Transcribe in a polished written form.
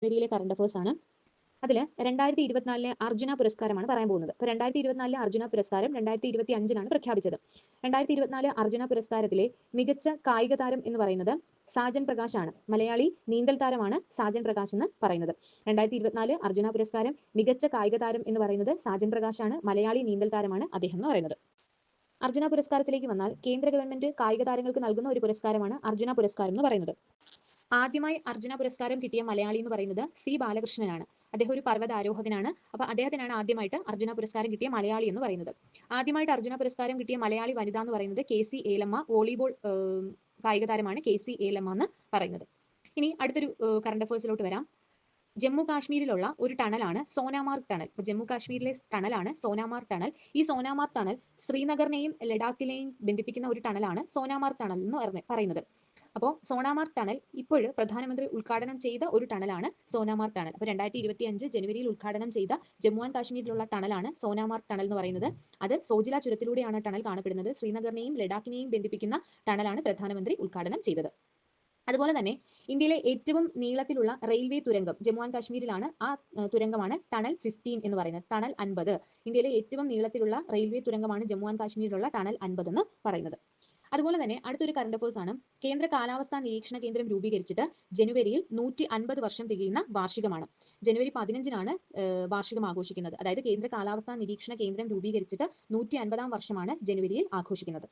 ജനുവരിയിലെ current affairs ആണ്. അതിൽ 2024 അർജുന പുരസ്കാരമാണ് പറയാൻ പോകുന്നത്. ഇപ്പോൾ 2024 അർജുന പുരസ്കാരം 2025 പ്രഖ്യാപിച്ചത്. 2024 അർജുന പുരസ്കാരത്തിലെ മികച്ച കായിക താരം എന്ന് പറയുന്നത് സാജൻ പ്രകാശ് ആണ്. മലയാളി നീന്തൽ താരമാണ് സാജൻ പ്രകാശ് എന്ന് പറയുന്നത്. 2024 അർജുന പുരസ്കാരം മികച്ച കായിക താരം എന്ന് പറയുന്നത് സാജൻ പ്രകാശ് ആണ്. മലയാളി നീന്തൽ താരമാണ് അദ്ദേഹം എന്ന് പറയുന്നത്. അർജുന പുരസ്കാരത്തിലേക്ക് വന്നാൽ കേന്ദ്ര ഗവൺമെന്റ് കായിക താരങ്ങൾക്ക് നൽകുന്ന ഒരു പുരസ്കാരമാണ് അർജുന പുരസ്കാരം എന്ന് പറയുന്നത്. ആദ്യമായി അർജുന പുരസ്കാരം കിട്ടിയ മലയാളി എന്ന് പറയുന്നത് സി ബാലകൃഷ്ണനാണ്. അദ്ദേഹം ഒരു പർവ്വതാരോഹകനാണ്. അപ്പോൾ അദ്ദേഹത്തിനാണ് ആദ്യമായിട്ട് അർജുന പുരസ്കാരം കിട്ടിയ മലയാളി എന്ന് പറയുന്നത്. ആദ്യമായിട്ട് അർജുന പുരസ്കാരം കിട്ടിയ മലയാളി വനിത എന്ന് പറയുന്നത് കെ.സി. ഏലമ്മ. വോളിബോൾ കായിക താരമാണ് കെ.സി. ഏലമ്മ എന്ന് പറയുന്നത്. ഇനി അടുത്തൊരു കറണ്ട് അഫേഴ്സിലോട്ട് വരാം. ജമ്മു കാശ്മീരിലുള്ള ഒരു ടണലാണ് സോനാമാർഗ് ടണൽ. ജമ്മു കാശ്മീരിലെ ടണലാണ് സോനാമാർഗ് ടണൽ. ഈ സോനാമാർഗ് ടണൽ ശ്രീനഗറിനെയും ലഡാക്കിനെയും ബന്ധിപ്പിക്കുന്ന ഒരു ടണലാണ് സോനാമാർഗ് ടണൽ എന്ന് പറയുന്നത്. അപ്പോൾ സോനാമാർഗ് ടണൽ ഇപ്പോൾ പ്രധാനമന്ത്രി ഉദ്ഘാടനം ചെയ്ത ഒരു ടണലാണ് സോനാമാർഗ് ടണൽ. അപ്പോൾ 2025 ജനുവരിയിൽ ഉദ്ഘാടനം ചെയ്ത ജമ്മു ആൻഡ് കാശ്മീരിലുള്ള ടണലാണ് സോനാമാർഗ് ടണൽ എന്ന് പറയുന്നത്. അത് സോജില ചുരത്തിലൂടെയാണ് ടണൽ കാണപ്പെടുന്നത്. ശ്രീനഗറിനെയും ലഡാക്കിനെയും ബന്ധിപ്പിക്കുന്ന ടണലാണ് പ്രധാനമന്ത്രി ഉദ്ഘാടനം ചെയ്തത്. അതുപോലെ തന്നെ ഇന്ത്യയിലെ ഏറ്റവും നീളത്തിലുള്ള റെയിൽവേ തുരങ്കം ജമ്മു ആൻഡ് കാശ്മീരിലാണ്. ആ തുരങ്കമാണ് ടണൽ 15 എന്ന് പറയുന്നത്. ടണൽ 50. ഇന്ത്യയിലെ ഏറ്റവും നീളത്തിലുള്ള റെയിൽവേ തുരങ്കമാണ് ജമ്മു ആൻഡ് കാശ്മീരിലുള്ള ടണൽ 50 എന്ന് പറയുന്നത്. അതുപോലെ തന്നെ അടുത്തൊരു കറണ്ട് അഫേഴ്സ് ആണ്. കേന്ദ്ര കാലാവസ്ഥാ നിരീക്ഷണ കേന്ദ്രം രൂപീകരിച്ചിട്ട് ജനുവരിയിൽ 150 വർഷം തികയുന്ന വാർഷികമാണ്. ജനുവരി 15 വാർഷികം ആഘോഷിക്കുന്നത്. അതായത് കേന്ദ്ര കാലാവസ്ഥാ നിരീക്ഷണ കേന്ദ്രം രൂപീകരിച്ചിട്ട് 150-ാം വർഷമാണ് ജനുവരിയിൽ ആഘോഷിക്കുന്നത്.